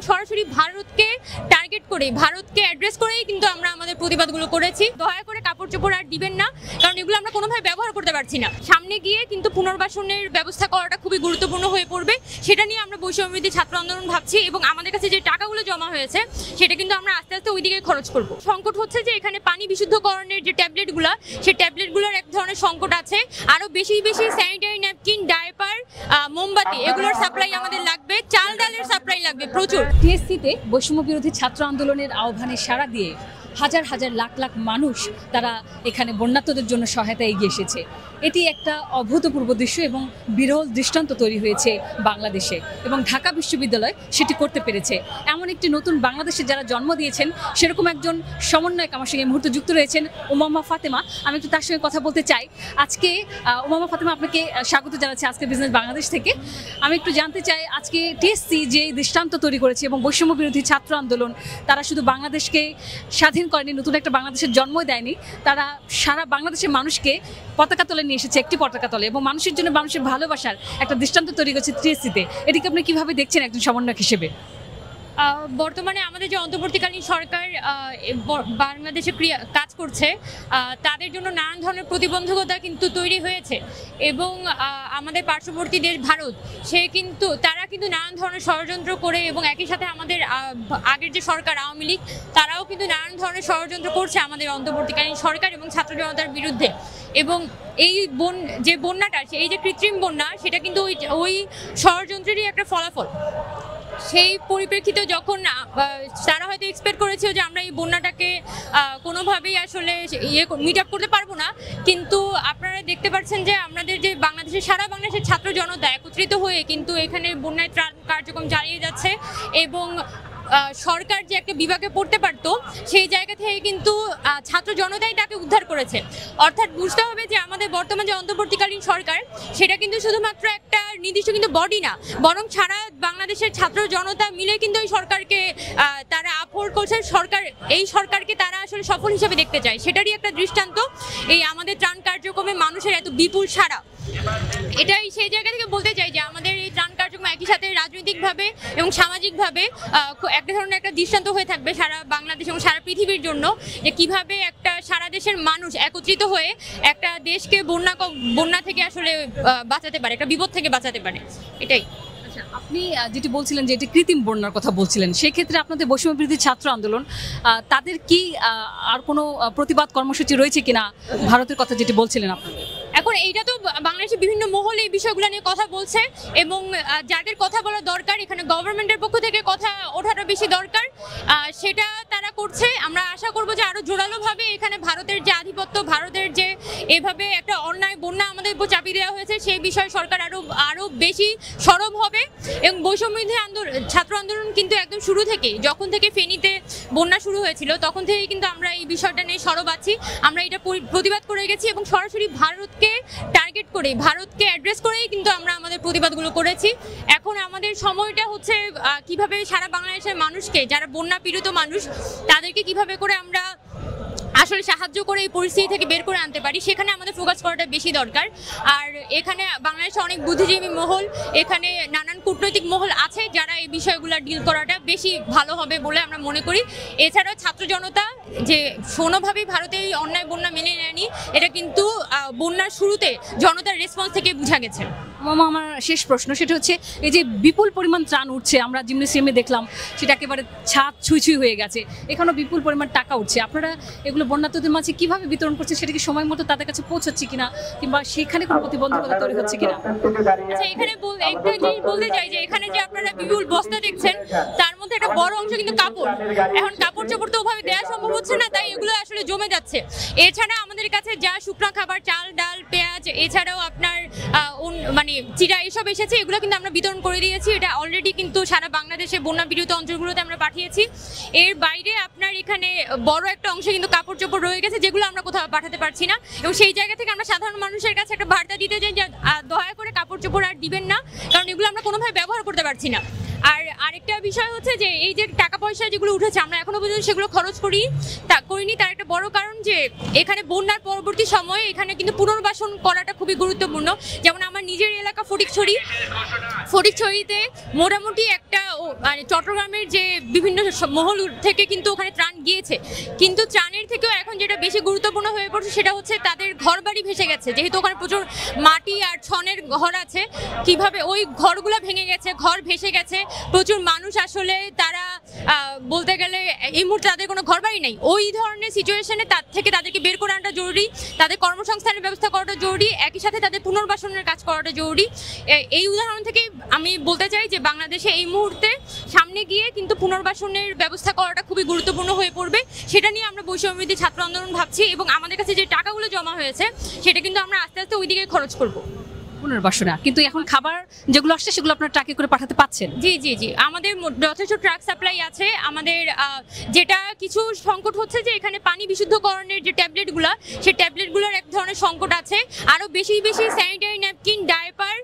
সরাসরি ভারতকে টার্গেট করে ভারতকে অ্যাড্রেস করেই কিন্তু আমরা আমাদের প্রতিবাদগুলো করেছি। দয়া করে কাপড় চোপড় আর দিবেন না, কারণ এগুলো আমরা কোনোভাবে ব্যবহার করতে পারছি না। সামনে গিয়ে কিন্তু পুনর্বাসনের ব্যবস্থা করাটা খুবই গুরুত্বপূর্ণ হয়ে পড়বে। সেটা নিয়ে আমরা বৈষম্যবিরোধী ছাত্র আন্দোলন ভাবছি এবং আমাদের কাছে যে টাকাগুলো জমা হয়েছে সেটা কিন্তু আমরা আস্তে আস্তে ওই দিকে খরচ করব। সংকট হচ্ছে যে এখানে পানি বিশুদ্ধকরণের যে ট্যাবলেটগুলো, সেই ট্যাবলেটগুলোর এক ধরনের সংকট আছে। আরও বেশি স্যানিটারি ন্যাপকিন, ডায়পার, মোমবাতি এগুলোর সাপ্লাই আমাদের লাগবে, চাল ডালের সাপ্লাই লাগবে প্রচুর। টিএসসিতে বৈষম্য বিরোধী ছাত্র আন্দোলনের আহ্বানে সাড়া দিয়ে হাজার হাজার লাখ লাখ মানুষ তারা এখানে বন্যার্তদের জন্য সহায়তা এগিয়ে এসেছে। এটি একটা অভূতপূর্ব দৃশ্য এবং বিরল দৃষ্টান্ত তৈরি হয়েছে বাংলাদেশে, এবং ঢাকা বিশ্ববিদ্যালয় সেটি করতে পেরেছে। এমন একটি নতুন বাংলাদেশে যারা জন্ম দিয়েছেন সেরকম একজন সমন্বয়ক আমার সঙ্গে এই মুহূর্তে যুক্ত রয়েছেন, উমামা ফাতেমা। আমি একটু তার সঙ্গে কথা বলতে চাই। আজকে উমামা ফাতেমা, আপনাকে স্বাগত জানাচ্ছি আজকে বিজনেস বাংলাদেশ থেকে। আমি একটু জানতে চাই, আজকে টিএসসি যে দৃষ্টান্ত তৈরি করেছে এবং বৈষম্য বিরোধী ছাত্র আন্দোলন, তারা শুধু বাংলাদেশকে স্বাধীন করেনি, নতুন একটা বাংলাদেশের জন্ম দেয়নি, তারা সারা বাংলাদেশের মানুষকে পতাকা তলে নিয়ে এসেছে, একটি পতাকা তলে, এবং মানুষের জন্য মানুষের ভালোবাসার একটা দৃষ্টান্ত তৈরি করেছে টিএসসিতে। এটিকে আপনি কিভাবে দেখছেন একজন সমন্বয়ক হিসেবে? বর্তমানে আমাদের যে অন্তর্বর্তীকালীন সরকার বাংলাদেশে কাজ করছে, তাদের জন্য নানান ধরনের প্রতিবন্ধকতা কিন্তু তৈরি হয়েছে, এবং আমাদের পার্শ্ববর্তী দেশ ভারত, তারা কিন্তু নানান ধরনের ষড়যন্ত্র করে, এবং একই সাথে আমাদের আগের যে সরকার আওয়ামী লীগ, তারাও কিন্তু নানান ধরনের ষড়যন্ত্র করছে আমাদের অন্তর্বর্তীকালীন সরকার এবং ছাত্র জনতার বিরুদ্ধে। এবং এই যে বন্যাটা, এই যে কৃত্রিম বন্যা, সেটা কিন্তু ওই ষড়যন্ত্রেরই একটা ফলাফল। সেই পরিপ্রেক্ষিতে যখন তারা হয়তো এক্সপেক্ট করেছিল যে আমরা এই বন্যাটাকে কোনোভাবেই আসলে মিট আপ করতে পারবো না, কিন্তু আপনারা দেখতে পাচ্ছেন যে আমাদের যে সারা বাংলাদেশের ছাত্র জনতা একত্রিত হয়ে কিন্তু এখানে বন্যায় ত্রাণ কার্যক্রম চালিয়ে যাচ্ছে, এবং সরকার যে একটা বিভাগে পড়তে পারতো সেই জায়গা থেকে কিন্তু ছাত্র জনতাই তাকে উদ্ধার করেছে। অর্থাৎ বুঝতে হবে যে আমাদের বর্তমান যে অন্তর্বর্তীকালীন সরকার, সেটা কিন্তু শুধুমাত্র একটা নির্দিষ্ট কিন্তু বডি না, বরং সারা বাংলাদেশের ছাত্র জনতা মিলে কিন্তু এই সরকারকে তারা আপহোল্ড করছে। এই সরকারকে তারা আসলে সফল হিসেবে দেখতে চায়, সেটারই একটা দৃষ্টান্ত এই আমাদের ত্রাণ কার্যক্রমে মানুষের এত বিপুল সাড়া। এটাই সেই জায়গা থেকে বলতে চাই যে আমাদের এই ত্রাণ কার্যক্রম একই সাথে রাজনৈতিকভাবে এবং সামাজিকভাবে একটা ধরনের একটা দৃষ্টান্ত হয়ে থাকবে সারা বাংলাদেশ এবং সারা পৃথিবীর জন্য, যে কিভাবে একটা সারা দেশের মানুষ একত্রিত হয়ে একটা দেশকে বন্যা থেকে আসলে বাঁচাতে পারে, একটা বিপদ থেকে বাঁচাতে পারে। এটাই। আপনি যেটি বলছিলেন যে এটি কৃত্রিম বন্যার কথা বলছিলেন, সেই ক্ষেত্রে আপনাদের বৈষম্য বিরোধী ছাত্র আন্দোলন, তাদের কি আর কোনো প্রতিবাদ কর্মসূচি রয়েছে কিনা ভারতের কথা যেটি বলছিলেন আপনি? এখন এইটা তো বাংলাদেশের বিভিন্ন মহল এই বিষয়গুলো নিয়ে কথা বলছে, এবং যাদের কথা বলা দরকার, এখানে গভর্নমেন্টের পক্ষ থেকে কথা ওঠাটা বেশি দরকার, সেটা তারা করছে। আমরা আশা করব যে আরও জোরালোভাবে এখানে ভারতের যে আধিপত্য, ভারতের যে এভাবে একটা অন্যায় বন্যা আমাদের উপর চাপিয়ে দেওয়া হয়েছে, সেই বিষয়ে সরকার আরও বেশি সরব হবে। এবং বৈষম্যবিরোধী ছাত্র আন্দোলন কিন্তু একদম শুরু থেকে, যখন থেকে ফেনীতে বন্যা শুরু হয়েছিল, তখন থেকেই কিন্তু আমরা এই বিষয়টা নিয়ে সরব আছি। আমরা এটা প্রতিবাদ করে গেছি, এবং সরাসরি ভারতকে টার্গেট করে ভারতকে অ্যাড্রেস করেই কিন্তু আমরা আমাদের প্রতিবাদগুলো করেছি। এখন আমাদের সময়টা হচ্ছে কিভাবে সারা বাংলাদেশের মানুষকে, যারা বন্যা পীড়িত মানুষ, তাদেরকে কিভাবে করে আমরা আসলে সাহায্য করে এই পরিস্থিতি থেকে বের করে আনতে পারি, সেখানে আমাদের ফোকাস করাটা বেশি দরকার। আর এখানে বাংলাদেশে অনেক বুদ্ধিজীবী মহল, এখানে নানান কূটনৈতিক মহল আছে, যারা এই বিষয়গুলো ডিল করাটা বেশি ভালো হবে বলে আমরা মনে করি। এছাড়াও ছাত্র জনতা যে কোনোভাবেই ভারতে এই অন্যায় বন্যা মেনে নেয়নি, এটা কিন্তু বন্যার শুরুতে জনতার রেসপন্স থেকে বোঝা গেছে। মামা, আমার শেষ প্রশ্ন সেটা হচ্ছে, এই যে বিপুল পরিমাণ ত্রাণ উঠছে, আমরা জিমনেসিয়ামে দেখলাম সেটা একেবারে ছাদ ছুঁই হয়ে গেছে, এখানেও বিপুল পরিমাণ টাকা উঠছে, আপনারা এগুলো বন্যার্তদের মাঝে কিভাবে বিতরণ করছেন? সেটা কি সময় মতো তাদের কাছে পৌঁছাচ্ছে কিনা, কিংবা সেখানে কোনো প্রতিবন্ধকতা তৈরি হচ্ছে কিনা? আচ্ছা, এখানে একটা জিনিস বলতে চাই যে এখানে যে আপনারা বিপুল বস্তা দেখছেন, তার মধ্যে একটা বড় অংশ কিন্তু কাপড়। এখন কাপড় চোপড় তো ওভাবে দেওয়া সম্ভব হচ্ছে না, তাই এগুলো আসলে জমে যাচ্ছে। এছাড়া আমাদের কাছে যা শুকনো খাবার, চাল ডাল পেঁয়াজ, এছাড়াও আপনার চিরা এসব এসেছে, এগুলো কিন্তু আমরা বিতরণ করে দিয়েছি। এটা অলরেডি কিন্তু সারা বাংলাদেশে বন্যা পীড়িত অঞ্চলগুলোতে আমরা পাঠিয়েছি। এর বাইরে আপনার এখানে বড় একটা অংশ কিন্তু কাপড় চোপড় রয়ে গেছে, যেগুলো আমরা কোথাও পাঠাতে পারছি না, এবং সেই জায়গা থেকে আমরা সাধারণ মানুষের কাছে একটা বার্তা দিতে চাই যে দয়া করে কাপড় চোপড় আর দিবেন না, কারণ এগুলো আমরা কোনোভাবে ব্যবহার করতে পারছি না। আর আরেকটা বিষয় হচ্ছে যে এই যে টাকা পয়সা যেগুলো উঠেছে আমরা এখনো পর্যন্ত সেগুলো খরচ করিনি তার একটা বড় কারণ যে এখানে বন্যার পরবর্তী সময়ে এখানে কিন্তু পুনর্বাসন করাটা খুবই গুরুত্বপূর্ণ। যেমন আমার নিজের এলাকা ফটিকছড়িতে মোটামুটি একটা মানে চট্টগ্রামের যে বিভিন্ন মহল থেকে কিন্তু ওখানে ত্রাণ গিয়েছে, কিন্তু ত্রাণের থেকেও এখন যেটা বেশি গুরুত্বপূর্ণ হয়ে পড়ছে সেটা হচ্ছে তাদের ঘরবাড়ি ভেসে গেছে। যেহেতু ওখানে প্রচুর মাটি আর ছনের ঘর আছে, কিভাবে ওই ঘরগুলো ভেঙে গেছে, ঘর ভেসে গেছে, প্রচুর মানুষ আসলে তারা বলতে গেলে এই মুহূর্তে তাদের কোনো ঘরবাড়ি নেই। ওই ধরনের সিচুয়েশনে তার থেকে তাদেরকে বের করে আনাটা জরুরি, তাদের কর্মসংস্থানের ব্যবস্থা করাটা জরুরি, একই সাথে তাদের পুনর্বাসনের কাজ করাটা জরুরি। এই উদাহরণ থেকে আমি বলতে চাই যে বাংলাদেশে এই মুহূর্তে সামনে গিয়ে কিন্তু পুনর্বাসনের ব্যবস্থা করাটা খুবই গুরুত্বপূর্ণ হয়ে পড়বে। সেটা নিয়ে আমরা বৈষম্যবিরোধী ছাত্র আন্দোলন ভাবছি এবং আমাদের কাছে যে টাকাগুলো জমা হয়েছে সেটা কিন্তু আমরা আস্তে আস্তে ওইদিকে খরচ করব। পুনর্বাসনা কিন্তু এখন খাবার যেগুলো আসছে সেগুলো আপনারা ট্রাকে করে পাঠাতে পাচ্ছেন? জি আমাদের যথেষ্ট ট্রাক সাপ্লাই আছে। আমাদের যেটা কিছু সংকট হচ্ছে যে এখানে পানি বিশুদ্ধকরণের যে ট্যাবলেটগুলো, সেই ট্যাবলেটগুলোর এক ধরনের সংকট আছে। আরও বেশি স্যানিটারি ন্যাপকিন, ডায়পার,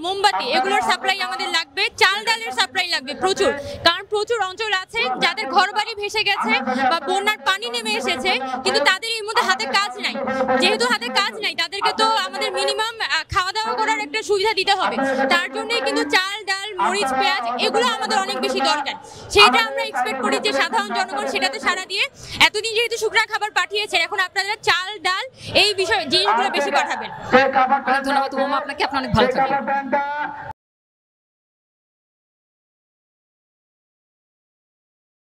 মোমবাতি এগুলোর সাপ্লাই আমাদের লাগবে। চাল ডালের সাপ্লাই লাগবে প্রচুর, কারণ প্রচুর অঞ্চল আছে যাদের ঘরবাড়ি ভেসে গেছে বা বন্যার পানি নেমে এসেছে, কিন্তু তাদের এই মধ্যে হাতে কাজ নাই। যেহেতু হাতে কাজ নাই তাদেরকে তো আমাদের মিনিমাম খাওয়া দাওয়া করার একটা সুবিধা দিতে হবে। তার জন্য কিন্তু চাল ডাল মরিচ পেঁয়াজ এগুলো আমাদের অনেক বেশি দরকার। সেটা আমরা এক্সপেক্ট করি যে সাধারণ জনগণ সেটাতে সাড়া দিয়ে এতদিন যেহেতু শুকনা খাবার পাঠিয়েছে, এখন আপনারা চাল ডাল এই বিষয় জিনিসগুলো বেশি পাঠাবেন। ধন্যবাদ আপনাকে, আপনি অনেক ভালো থাকবেন।